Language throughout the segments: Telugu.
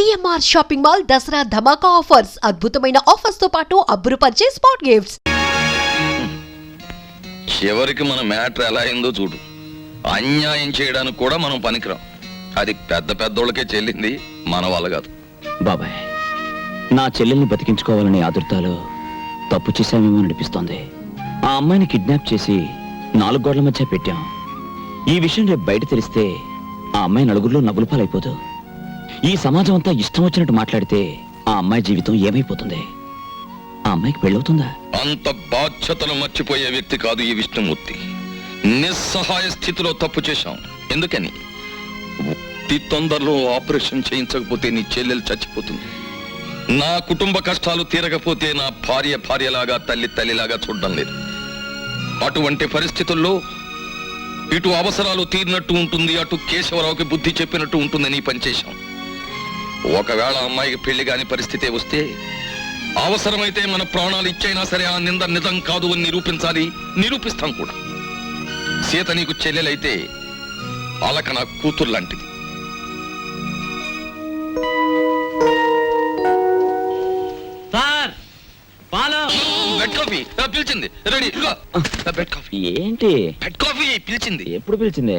సిఎంఆర్ షాపింగ్ మాల్ దసరా ధమాకా ఆఫర్స్ అద్భుతమైన ఆఫర్స్ తో పాటు అబ్బురుపరిచే స్పాట్ గిఫ్ట్స్. చివరికి మన మ్యాటర్ ఎలా అయిందో చూడు. అన్యాయం చేయడానికి కూడా మనం పనికిరాం. అది పెద్ద పెద్దోళ్ళకే చెల్లింది, మన వాళ్ళ కాదు. బాబాయ్, నా చెల్లెల్ని బతికించుకోవాలనే ఆదుర్తాలో తప్పు చేశామేమో అనిపిస్తోంది. ఆ అమ్మాయిని కిడ్నాప్ చేసి 4 గోడల మధ్య పెట్టాం. ఈ విషయం రేపు బయట తెలిస్తే ఆ అమ్మాయి నలుగురిలో నవ్వుల పాలైపోదు. ఈ సమాజం అంతా ఇష్టం వచ్చినట్టు మాట్లాడితే ఆ అమ్మాయి జీవితం ఏమైపోతుంది? ఆ అమ్మాయికి పెళ్ళవుతుందా? అంత బాధ్యతలు మర్చిపోయే వ్యక్తి కాదు ఈ విష్ణుమూర్తి. నిస్సహాయ స్థితిలో తప్పు చేశాం. ఎందుకని? తొందరలో ఆపరేషన్ చేయించకపోతే నీ చెల్లెలు చచ్చిపోతుంది. నా కుటుంబ కష్టాలు తీరకపోతే నా భార్యలాగా తల్లిలాగా చూడడం లేదు. అటువంటి పరిస్థితుల్లో ఇటు అవసరాలు తీరినట్టు ఉంటుంది, అటు కేశవరావుకి బుద్ధి చెప్పినట్టు ఉంటుందని పనిచేశాం. ఒకవేళ అమ్మాయికి పెళ్లి కాని పరిస్థితే వస్తే అవసరమైతే మన ప్రాణాలు ఇచ్చైనా సరే ఆ నింద నిజం కాదు అని నిరూపించాలి. నిరూపిస్తాం కూడా. సీత నీకు చెల్లెలైతే అలక నా కూతురు లాంటిది. బెడ్ కాఫీ పిలిచింది. రెడీ. బెడ్ కాఫీ ఏంటి? బెడ్ కాఫీ పిలిచింది. ఎప్పుడు పిలిచింది?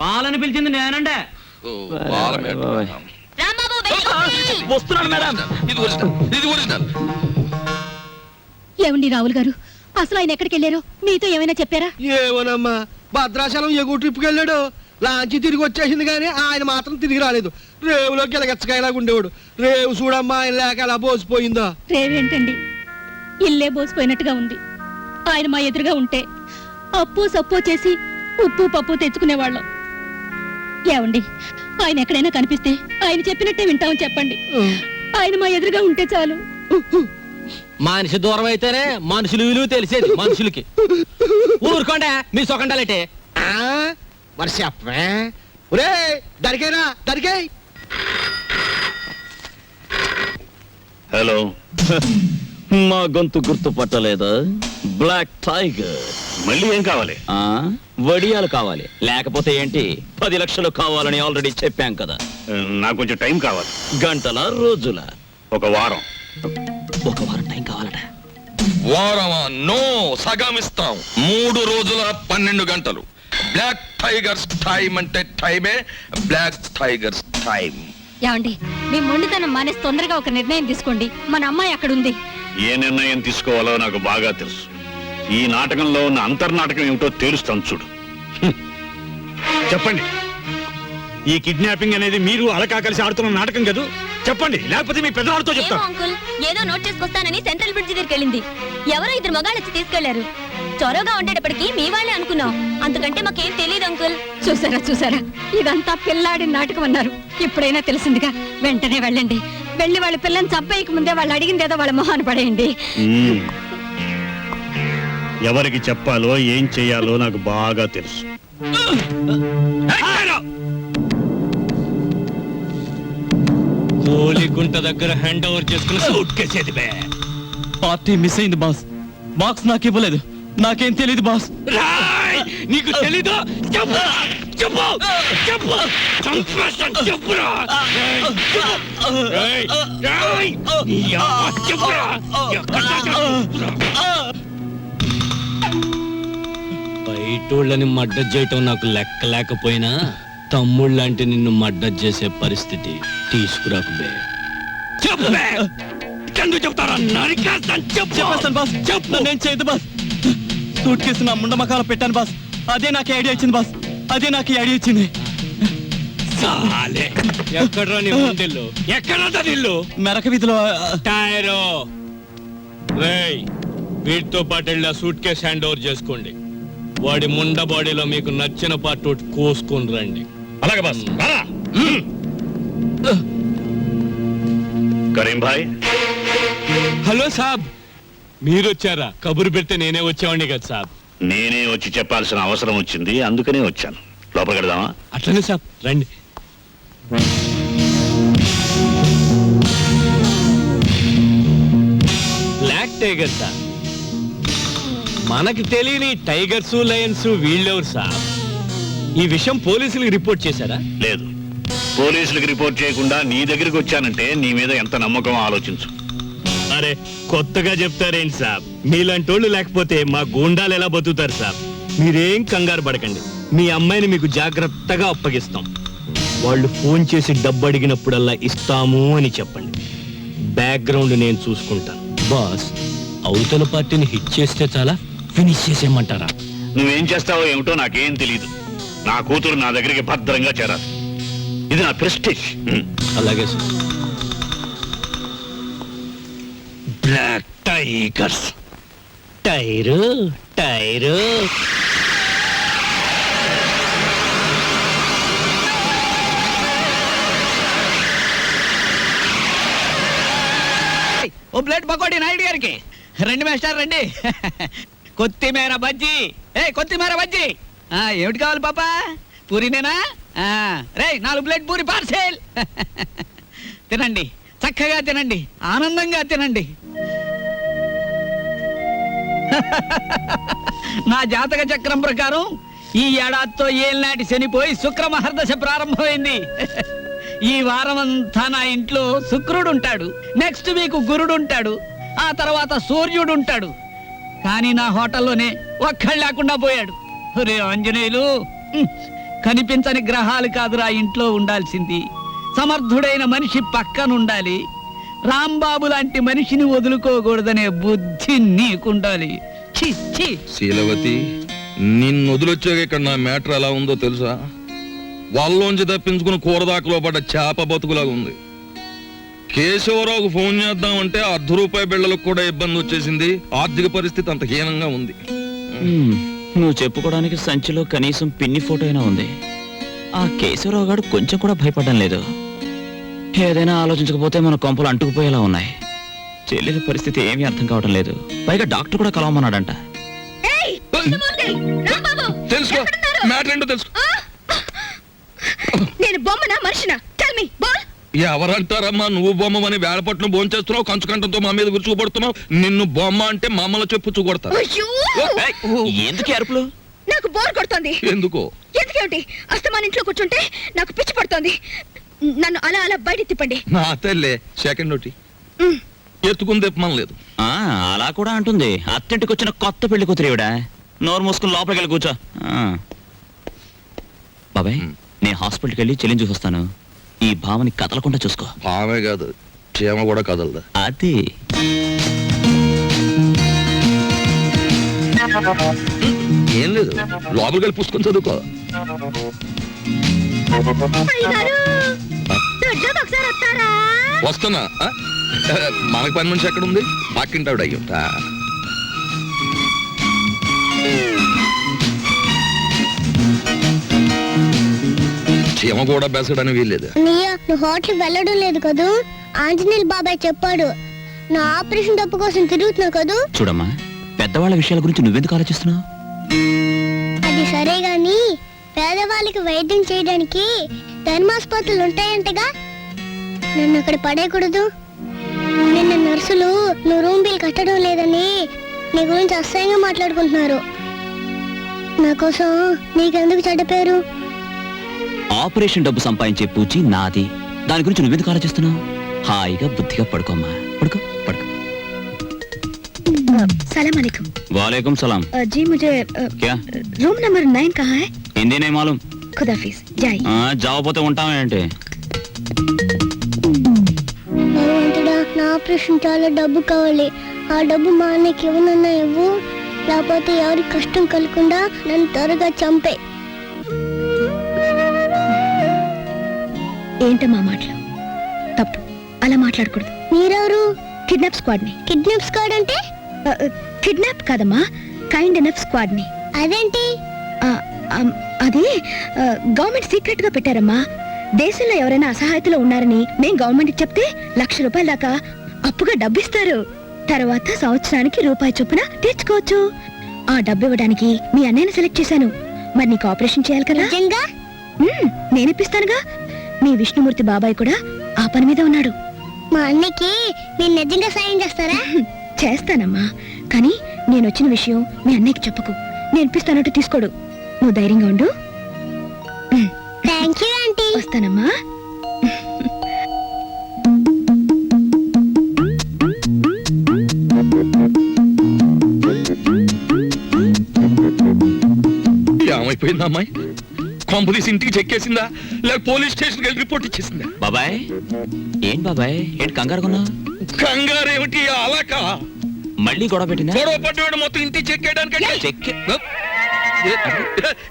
పాలని పిలిచింది నేనంటే. వస్తున్నాడు మేడం. ఇది ఒరిజినల్. ఏమండి రావుల్ గారు, అసలు ఆయన ఎక్కడికి వెళ్ళారు? మీతో ఏమైనా చెప్పారా? ఏమోనమ్మా, భద్రాచలం ఎగువ ట్రిప్కి వెళ్ళాడు. లాంచి తిరిగి వచ్చేసింది కానీ ఆయన మాత్రం తిరిగి రాలేదు. రేవులోకి ఎలగచ్చకాయలాగా ఉండేవాడు. రేవు చూడమ్మా, ఆయన లేక ఎలా బోసిపోయిందో. రేవేంటండి, ఇల్లే బోసిపోయినట్టుగా ఉంది. ఆయన మా ఎదురుగా ఉంటే అప్పు సప్పు చేసి ఉప్పు పప్పు తెచ్చుకునేవాళ్ళం. ఏమండి, ఆయన ఎక్కడైనా కనిపిస్తే ఆయన చెప్పినట్టే వింటామని చెప్పండి. ఆయన మా ఎదురుగా ఉంటే చాలు. మనిషి దూరం అయితేనే మనుషులు విలువ తెలిసేది మనుషులకి. ఊరుకోండి మీ సొకండాలంటే. మరి చెప్పే ఒరే, దరికేరా దరికే. హలో. మా గొంతు గుర్తుపట్టలేదా? Black tiger. మళ్ళీ ఏం కావాలి? వడియాలు కావాలి. లేకపోతే ఏంటి, 10 లక్షలు కావాలని ఆల్రెడీ చెప్పాం కదా. నాకు కొంచెం టైం కావాలి. గంటల రోజుల? ఒక వారం. ఒక వారం టైం కావాలట. వారమా? నో, సగం ఇస్తాం. 3 రోజుల 12 గంటలు. బ్లాక్ టైగర్స్ టైం అంటే టైమే. Black tigers time. ఏమండి, మీ మొండితనం మానేసి తొందరగా ఒక నిర్ణయం తీసుకోండి. మన అమ్మాయి అక్కడ ఉంది. ఏ నిర్ణయం తీసుకోవాలో నాకు బాగా తెలుసు. ఈ నాటకంలో ఉన్న అంతర్నాటకం ఏమిటో తేలుస్తాను చూడు. చెప్పండి, ఈ కిడ్నాపింగ్ అనేది మీరు అలకా కలిసి ఆడుతున్న నాటకం కదా? చెప్పండి, లేకపోతే మీ పెద్దవాళ్ళతో చెప్తాను. అంకుల్, ఏదో నోట్ చేసుకొస్తానని సెంట్రల్ బ్రిడ్జ్ దగ్గరికి వెళ్ళింది. ఎవరో 2 మగాళ్ళు వచ్చి తీసుకెళ్లారు. చొరవగా ఉండేటప్పటికి మీ వాళ్ళే అనుకున్నాం. అంతకంటే మాకేం తెలియదు అంకుల్. చూసారా, ఇదంతా పిల్లాడి నాటకం అన్నారు. ఇప్పుడైనా తెలిసిందిగా. వెంటనే వెళ్ళండి. వెళ్ళి వాళ్ళ పిల్లని చంపేయక ముందే వాళ్ళు అడిగిందేదో వాళ్ళ మొహాన పడేయండి. ఎవరికి చెప్పాలో ఏం చెయ్యాలో నాకు బాగా తెలుసు. కోలిగుంట దగ్గర హ్యాండ్ ఓవర్ చేసుకుని సూట్ కేసేది బే. పార్టీ మిస్ అయింది బాస్. బాక్స్ నాకు ఇవ్వలేదు. నాకేం తెలియదు బాస్. నీకు తెలీదు? బయటోళ్ళని మర్డర్ చేయటం నాకు లెక్క లేకపోయినా తమ్ముళ్ళంటే నిన్ను మర్డర్ చేసే పరిస్థితి తీసుకురాకుబే. చెప్తారా? చెప్పేస్తాను బాస్. నేను చేయదు బాస్. సూట్ కేసు నా ముండ మకాలో పెట్టాను బాస్. అదే నాకు ఐడియా ఇచ్చింది బాస్. అదే నాకు ఐడియా ఇచ్చింది. ఎక్కడ్రా నీ ముండిల్లు? ఎక్కడా నిల్లు? మెరక వీధిలో. టైరో రేయ్, వీటితో పాటు వెళ్ళి ఆ సూట్ కేసు హ్యాండ్ ఓవర్ చేసుకోండి. వాడి ముండ బాడీలో మీకు నచ్చిన పార్ట్ ఒకటి కోసుకొని రండి. అలాగే బాస్. కరీం భాయ్. హలో సాబ్, మీరు వచ్చారా? కబురు పెడితే నేనే వచ్చేవాడిని కదా సాబ్. నేనే వచ్చి చెప్పాల్సిన అవసరం వచ్చింది, అందుకనే వచ్చాను. లోపలికి వెళ్దామా? అట్లనే సాబ్, రండి. Black tiger sir. మనకి తెలియని టైగర్స్, లయన్స్ వీళ్ళెవరు సార్? ఈ విషయం పోలీసులకు రిపోర్ట్ చేశారా? లేదు. పోలీసులకు రిపోర్ట్ చేయకుండా నీ దగ్గరికి వచ్చానంటే నీ మీద ఎంత నమ్మకం ఆలోచించు. అరే కొత్తగా చెప్తారేంటి సాబ్, మీలాంటోళ్ళు లేకపోతే మా గూండాలు ఎలా బతుకుతారు సాబ్. మీరేం కంగారు పడకండి, మీ అమ్మాయిని మీకు జాగ్రత్తగా అప్పగిస్తాం. వాళ్ళు ఫోన్ చేసి డబ్బు అడిగినప్పుడల్లా ఇస్తాము అని చెప్పండి. బ్యాక్గ్రౌండ్ నేను చూసుకుంటాను. బాస్, అవతల పార్టీని హిట్ చేస్తే చాలా ఫినిష్ చేసేయమంటారా? నువ్వేం చేస్తావో ఏమిటో నాకేం తెలియదు. నా కూతురు నా దగ్గరికి భద్రంగా చేరాలి. ఇది నా ప్రెస్టేజ్. అలాగే sir. Black tigers, tyre tyre. ఓ ప్లేట్ పకోడీ నాయుడు గారికి రండి మేస్టర్ రండి. కొత్తిమీర బజ్జీ, కొత్తిమీర బజ్జీ. ఏమిటి కావాలి పాపా? పూరినేనా? రే 4 ప్లేట్ పూరి పార్సెల్. తినండి, చక్కగా తినండి, ఆనందంగా తినండి. నా జాతక చక్రం ప్రకారం ఈ ఏడాదితో ఏళ్ళనాటి శనిపోయి శుక్ర మహర్దశ ప్రారంభమైంది. ఈ వారం అంతా నా ఇంట్లో శుక్రుడు ఉంటాడు, నెక్స్ట్ వీక్ గురుడు ఉంటాడు, ఆ తర్వాత సూర్యుడు ఉంటాడు. కానీ నా హోటల్లోనే ఒక్కడు లేకుండా పోయాడు. రే ఆంజనేయులు, కనిపించని గ్రహాలు కాదురా ఇంట్లో ఉండాల్సింది. సమర్థుడైన మనిషి పక్కనుండాలి. రాంబాబు లాంటి మనిషిని వదులుకోకూడదనే బుద్ధి నీకుండాలి. ఛీ ఛీ. శీలవతి, నిన్ను వదిలొచ్చాక ఇక్కడ నా మ్యాటర్ ఎలా ఉందో తెలుసా? వాళ్ళలోంచి తప్పించుకుని కూరదాకలో పడ్డ చేప బతుకులాగా ఉంది. కేశవరావుకు ఫోన్ చేద్దామంటే ₹1 బిళ్ళలకు కూడా ఇబ్బంది వచ్చేసింది. ఆర్థిక పరిస్థితి అంత హీనంగా ఉంది. నువ్వు చెప్పుకోవడానికి సంచిలో కనీసం పిన్ని ఫోటో అయినా ఉంది. ఆ కేశవరావు గారు కొంచెం కూడా భయపడడం లేదు. ఏదైనా ఆలోచించకపోతే మన కొంపలు అంటుకుపోయేలా ఉన్నాయి. చెల్లెల పరిస్థితి ఏమీ అర్థం కావడం లేదు. పైగా డాక్టర్ కూడా కలవమన్నాడంట. తెలుసుకో, మ్యాటర్ ఏంటో తెలుసుకో. నేను బొమ్మనా మనిషినా? Tell me ball. ఎవరంటారమ్మా నువ్వు బొమ్మని? వేళపట్నం భోంచేస్తున్నావు, కంచుకంఠంతో మా మీద విరుచుకుపడుతున్నావు. నిన్ను బొమ్మ అంటే మమ్మల్ని చెప్పు చూకొడతా. ఎందుకు అరుపులు? నాకు బోర్ కొడుతోంది. ఎందుకో? ఎందుకేమిటి? అస్తమాన్ ఇంట్లో కూర్చుంటే నాకు పిచ్చి పడుతోంది. నన్ను అలా అలా బయట తిప్పండి. నా తల్లే సెకండ్ ఒకటి ఎత్తుకుని తిప్పమని లేదు. అలా కూడా అంటుంది. అత్తింటికి వచ్చిన కొత్త పెళ్లి కూతురేవిడా. నోరు మూసుకుని లోపలికి వెళ్ళి కూర్చో. బాబాయ్, నేను హాస్పిటల్కి వెళ్ళి చెల్లిని చూసొస్తాను. ఈ భావని కదలకుండా చూసుకో. ఆమె కాదు, చీమ కూడా కదలదా. అది ఏం లేదు, లోపలికి వెళ్ళి పుస్తకం చదువుకో. వస్తున్నా. మనకు పని మనిషి ఎక్కడ ఉంది? పక్కింటావిడ అయ్యుంటా. చీమ కూడా బెసడని వీల్లేదు. నువ్వు హోటల్ వెళ్ళడం లేదు కదూ? ఆంజనేయులు బాబాయ్ చెప్పాడు. నా ఆపరేషన్ డబ్బు కోసం తిరుగుతున్నావు కదూ? చూడమ్మా, పెద్దవాళ్ళ విషయాల గురించి నువ్వెందుకు ఆలోచిస్తున్నావు? అది సరే గాని పేదవాళ్ళకి వైద్యం చేయడానికి ధర్మాసుపత్రులు ఉంటాయంటగా, నన్ను అక్కడ పడేయకూడదు. నిన్న నర్సులు నువ్వు రూమ్ బిల్ కట్టడం లేదని నీ గురించి అసహ్యంగా మాట్లాడుకుంటున్నారు. నా కోసం నీకెందుకు చెడ్డ పేరు? ఆపరేషన్ డబ్బు సంపాదించే పూచి నాది. దాని గురించి నువ్వెందుకు ఆలోచిస్తున్నావు? హాయిగా బుద్ధిగా పడుకోమ్మా. పడుకో పడుకో. सलाम अलैकुम। वालेकुम सलाम। जी मुझे क्या? रूम नंबर 9 कहाँ है? हिंदी नहीं मालूम। खुदाफिज, जाइए। जाओ పోతే ఉంటామేంటి? భగవంతుడా, నా ఆపరేషన్ చాలా డబ్బు కావాలి. ఆ డబ్బు మా అన్నకి ఇవ్వనన్నా ఇవ్వు, లేకపోతే ఎవరికి కష్టం కలగకుండా నన్ను త్వరగా చంపే. ఏంటమ్మా మాటలు? తప్పు, అలా మాట్లాడకూడదు. మీరెవరు? కిడ్నాప్ స్క్వాడ్ ని. కిడ్నాప్ స్క్వాడ్ అంటే? కిడ్నాప్ కాదమ్మా, కైండ్ ఎనఫ్ స్క్వాడ్ ని. అదేంటి? అది గవర్నమెంట్ సీక్రెట్ గా పెట్టారమ్మా. దేశంలో ఎవరైనా అసహాయతలో ఉన్నారని మేం గవర్నమెంట్ చెప్తే ₹1,00,000 దాకా అప్పుగా డబ్బిస్తారు. తర్వాత సంవత్సరానికి రూపాయి చొప్పున తెచ్చుకోవచ్చు. ఆ డబ్బు ఇవ్వడానికి మీ అన్నయ్యని సెలెక్ట్ చేశాను. మరి నీకు ఆపరేషన్ చేయాలి కదా? నేను ఇప్పిస్తానుగా. మీ విష్ణుమూర్తి బాబాయ్ కూడా ఆ పని మీద ఉన్నాడు. మా అన్నకి నేను నిజంగా సాయం చేస్తారా? చేస్తానమ్మా, కానీ నేను వచ్చిన విషయం మీ అన్నయ్యకి చెప్పకు. నేను ఇప్పిస్తానంటూ తీసుకోడు. నువ్వు ధైర్యంగా ఉండు. Thank you aunty. వస్తానమ్మా. ఎక్కడుందా అమ్మాయి? కొంపదీసి ఇంటికి చెక్కేసిందా లేక పోలీస్ స్టేషన్కి వెళ్ళి రిపోర్ట్ ఇచ్చేసిందా? బాబాయ్ ఏం బాబాయ్ ఏంటి కంగారుకున్నావు? కంగారేమిటి అలాక? మళ్ళీ గొడవ పెట్టిందా? గొడవ పడ్డవాడు మొత్తం ఇంటికి చెక్కేయడానికి. చెక్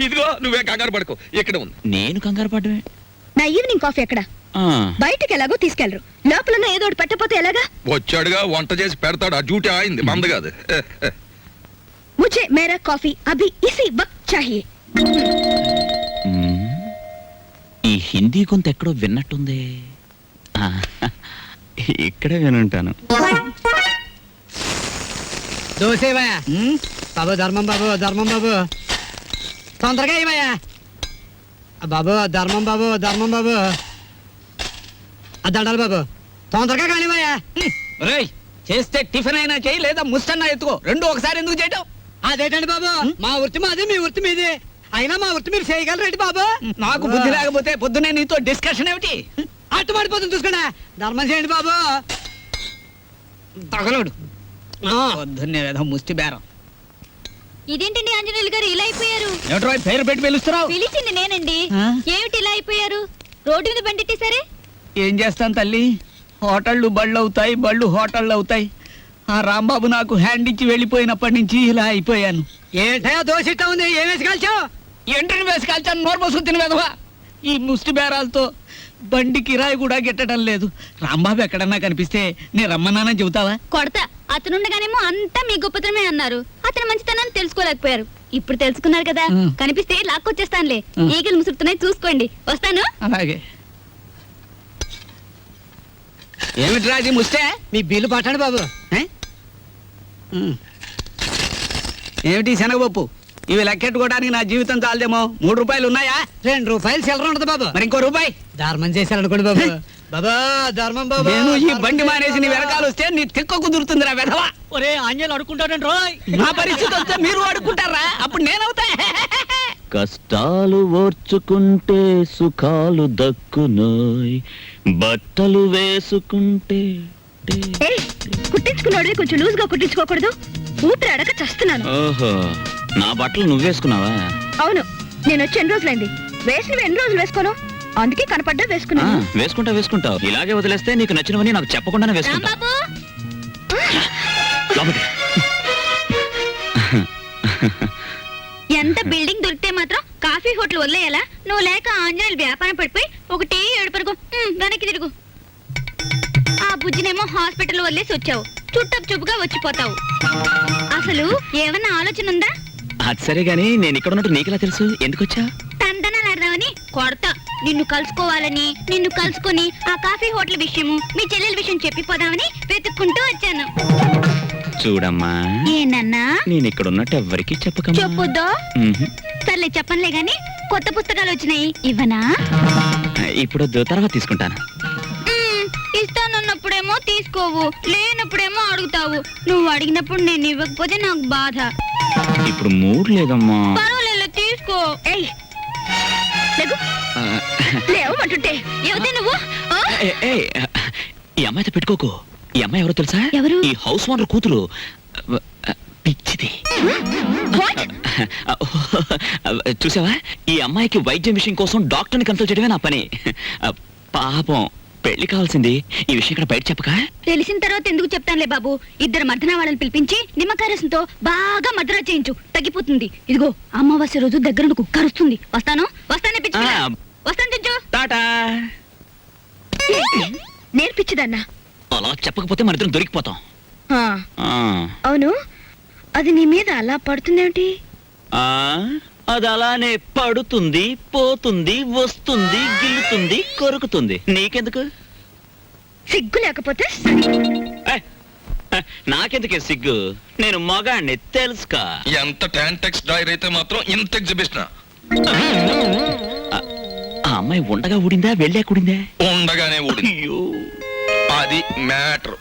ఇదిగో నువ్వే కంగారు పడుకో, ఇక్కడ ఉంది. నేను కంగారు పడ్డమే. నా ఈవినింగ్ కాఫీ ఎక్కడ? బయటికి ఎలాగో తీసుకెళ్లరు, లోపల ఏదో ఒకటి పెట్టకపోతే ఎలాగా? వచ్చాడుగా వంట చేసి పెడతాడు, ఆ డ్యూటీ ఆయింది మంద కాదు. ముझे मेरा कॉफी अभी इसी वक्त चाहिए. ఈ హిందీ కొంత ఎక్కడో విన్నట్టుంది. ఆ, ఇక్కడే వినుంటాను. దోసేవయ్యా బాబు, ధర్మం బాబు, ధర్మం బాబు, తొందరగా ఇవయ్యా బాబు, ధర్మం బాబు, ధర్మం బాబు, దండాలి బాబు, తొందరగా కానివయ్యా. రేయ్, చేస్తే టిఫిన్ అయినా చేయి, లేదా ముస్తన్నా ఎత్తుకో, రెండు ఒకసారి ఎందుకు చేయటం? అదేటండి బాబు, మా వృత్తి మాది, మీ వృత్తి మీది, అయినా మా వృత్తి మీరు చేయగలరేంటి బాబు? నాకు బుద్ధి లేకపోతే పొద్దునే నీతో డిస్కషన్ ఏమిటి? అట్టు పడిపోతుంది చూసుకోండి, ధర్మం చేయండి బాబు. తగలడు పొద్దున్నే ఏదో ముష్టి బేరం. ఇదేంటండి ఆంజనేయులు గారు ఇలా అయిపోయారు? ఏమిట్రో పేరు పెట్టి పిలుస్తున్నావు? పిలిచింది నేనండి. ఆ? ఏమిటి ఇలా అయిపోయారు? రోడ్డు మీద బండిట్టేసరే. ఏం చేస్తాను తల్లి, హోటళ్ళు బళ్ళు అవుతాయి, బళ్ళు హోటళ్ళు అవుతాయి. ఆ రాంబాబు నాకు హ్యాండ్ ఇచ్చి వెళ్ళిపోయినప్పటి నుంచి ఇలా అయిపోయాను. ఏంటో దోషిట్ట ఉంది, ఏం వేసి కాల్చావు? ఏంటని వేసి కాల్చాను, నోరు మూసుకుని తిని వెధవా. ఈ ముష్టి బేరాలతో బండి కిరాయి కూడా గిట్టడం లేదు. రాంబాబు ఎక్కడన్నా కనిపిస్తే నేను రమ్మన్నానని చెబుతావా? కొడతా. అతనుండగానేమో అంతా మీ గొప్పతనమే అన్నారు. అతని మంచితనాన్ని తెలుసుకోలేకపోయారు. ఇప్పుడు తెలుసుకున్నారు కదా, కనిపిస్తే లాక్కొచ్చేస్తానులే. ఈగలు ముసురుతున్నాయి చూసుకోండి. వస్తాను. అలాగే. ఏమిట్రా అది ముస్తే? మీ బిల్లు పట్టండి బాబు. ఏమిటి శనగపప్పు? ఇవి లెక్కెట్టుకోవడానికి నా జీవితం చాలదేమో. 3 రూపాయలు ఉన్నాయా? 2 రూపాయలు చిల్లర ఉండదు బాబు. మరి ఇంకో రూపాయి ధర్మం చేశారనుకోండి బాబు. బాబా ధర్మం బాబు. నేను ఈ బండి మానేసి నీ వెనకాల వస్తే నీ తిక్క కుదురుతుందిరా వెధవా. ఒరే ఆంజనేయులు అడుకుంటాడండి రోయ్. నా పరిస్థితి వస్తే మీరు అడుకుంటారా? అప్పుడు నేనవుతా. కష్టాలు ఓర్చుకుంటే సుఖాలు దక్కునోయ్, బట్టలు వేసుకుంటే. కుట్టించుకున్నాడు కొంచెం లూజ్ గా కుట్టించుకోకూడదు? ఊపిరి అడక చస్తున్నాను. ఓహో, నా బట్టలు నువ్వేసుకున్నావా? అవును, నేను వచ్చి ఎన్ని రోజులైంది. వేసినవి ఎన్ని రోజులు వేసుకోను, అందుకే కనపడ్డా వేసుకున్నాను. వేసుకుంటావు. ఇలాగే వదిలేస్తే నీకు నచ్చినవని నాకు చెప్పకుండానే వేసుకుంటా. రాంబాబు, లోపలికి. ఎంత బిల్డింగ్ దొరికితే మాత్రం కాఫీ హోటల్ వదిలేయాలా? నువ్వు లేక ఆంజనేయులు వ్యాపారం పడిపోయి ఒకటే ఏడుపరుగు. వెనక్కి తిరుగు. ఆ బుజ్జినేమో హాస్పిటల్ వదిలేసి వచ్చావు, చుట్టపు చూపుగా వచ్చిపోతావు. అసలు ఏమన్నా ఆలోచన ఉందా? అది సరే గాని నేను ఇక్కడ ఉన్నట్టు నీకెలా తెలుసు? ఎందుకు వచ్చా? తందనాలాడదామని కొడతా. నిన్ను కలుసుకోవాలని, నిన్ను కలుసుకొని ఆ కాఫీ హోటల్ విషయము, మీ చెల్లెల విషయం చెప్పిపోదామని వెతుక్కుంటూ వచ్చాను. చూడమ్మా, ఏనన్నా? నేను ఇక్కడ ఉన్నట్టు ఎవ్వరికి చెప్పకమ్మా. చెప్పొద్దా? సర్లే చెప్పనులే గాని, కొత్త పుస్తకాలు వచ్చినాయి, ఇవ్వనా? ఇప్పుడు తర్వాత తీసుకుంటాను. ఇస్తానన్నప్పుడేమో తీసుకోవు, లేనప్పుడేమో అడుగుతావు. నువ్వు అడిగినప్పుడు నేను ఇవ్వకపోతే నాకు బాధ. ఇప్పుడు మూడ్ లేదమ్మా. పర్వాలేదు, తీసుకో. లేవమంటుంటే ఎవతే నువ్వు? ఈ అమ్మాయితో పెట్టుకోకు. ఈ అమ్మాయి ఎవరో తెలుసా? ఎవరు? ఈ హౌస్ ఓనర్ కూతురు. పిచ్చిది. చూసావా, ఈ అమ్మాయికి వైద్యం విషయం కోసం డాక్టర్ని కన్సల్ట్ చేయడమే నా పని. పాపం పెళ్లి కావాల్సింది. ఈ విషయం ఇక్కడ బయట చెప్పక. తెలిసిన తర్వాత ఎందుకు చెప్తానులే బాబు. 2 మర్దనా వాళ్ళని పిలిపించి నిమ్మకాయ రసంతో బాగా మర్దన చేయించు, తగ్గిపోతుంది. ఇదిగో అమావాస్య రోజు దగ్గర కుక్క అరుస్తుంది. వస్తాను వస్తాను చుంచు. టాటా. నేర్పించదన్నా. అలా చెప్పకపోతే మన ఇద్దరం దొరికిపోతాం. అవును, అది నీ మీద అలా పడుతుందేమిటి? అది అలానే పడుతుంది, పోతుంది, వస్తుంది, గిల్లుతుంది, కొరుకుతుంది. నీకెందుకు? సిగ్గు లేకపోతే నాకెందుకే సిగ్గు? నేను మగాణ్ణి తెలుసుకా. ఎంత టాంటెక్స్ డ్రైర్ అయితే మాత్రం ఇంత ఎగ్జిబిషన్. ఆ అమ్మాయి ఉండగా ఊడిందా, వెళ్ళా కూడిందా? ఉండగానే ఊడింది. అయ్యో, అది మ్యాటర్.